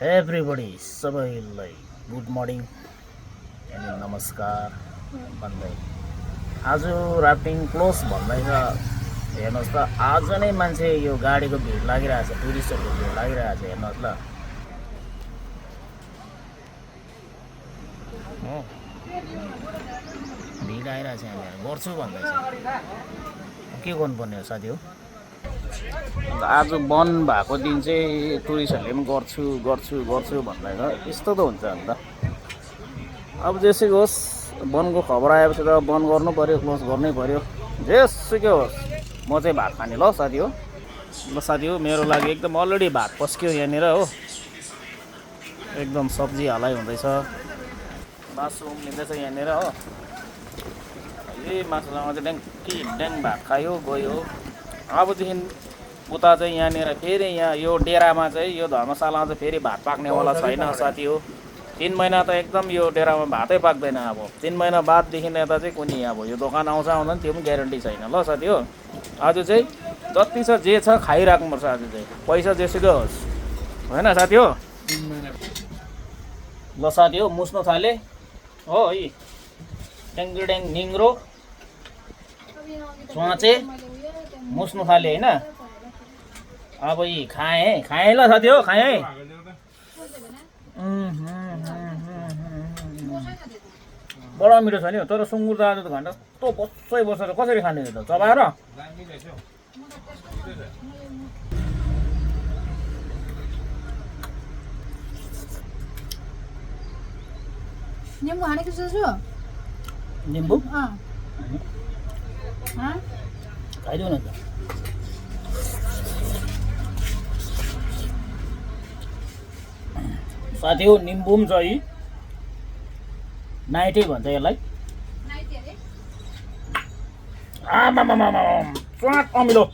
Everybody सबैलाई good morning अनि नमस्कार भन्दै आज राफ्टिङ क्लोज भन्दैछ। हेर्नुहोस् त आज नै मान्छे यो गाडीको भिड लागिरहेछ, टुरिस्टहरूको भिड लागिरहेछ। हेर्नुहोस् ल भिड आइरहेछ यहाँनिर। गर्छु भन्दैछ, के गर्नुपर्ने हो साथी हो। आज बन्द भएको दिन चाहिँ टुरिस्टहरूले पनि गर्छु गर्छु गर्छु भन्दैछ। यस्तो त हुन्छ अन्त। अब जेसुकै होस्, बन्दको खबर आएपछि त बन्द गर्नु पऱ्यो, क्लोज गर्नै पऱ्यो। जेसुकै होस्, म चाहिँ भात खाने ल साथी हो। ल साथी हो, मेरो लागि एकदम अलरेडी भात पस्क्यो यहाँनिर हो। एकदम सब्जी हालाइ हुँदैछ, मासु उम्लिँदैछ यहाँनिर हो। यही मासुसँग चाहिँ ड्याङ भात खायो गयो। अबदेखि उता चाहिँ यहाँनिर फेरि यहाँ यो डेरामा चाहिँ यो धर्मशालामा चाहिँ फेरि भात पाक्नेवाला छैन साथी हो। 3 महिना त एकदम यो डेरामा भातै पाक्दैन। अब 3 महिना बाददेखि यता चाहिँ कुनै अब यो दोकान आउँछ आउँदैन त्यो पनि ग्यारेन्टी छैन ल साथी हो। आज चाहिँ जति छ जे छ खाइराख्नुपर्छ आज चाहिँ, पैसा जेसुकै होस्, होइन साथी हो। ल साथी हो, मुस्नु थाले हो। यी ट्याङ्ग्रिड्याङ निङ्ग्रो च्वाचे मुस्नु थाले होइन। अब यी खाएँ ल साथी हो, खाएँ। बडा मिठो छ नि। तर सुँगुर त आज त घन्टा यस्तो बस्दै बसेर कसरी खाने त चबाएर। निम्बु हानेको छु। निम्बु खाइदिउ न त। साथी हो, निम्बु पनि छ यी। नाइटै भन्छ यसलाई। आमामामामा स्वाद अमिलो।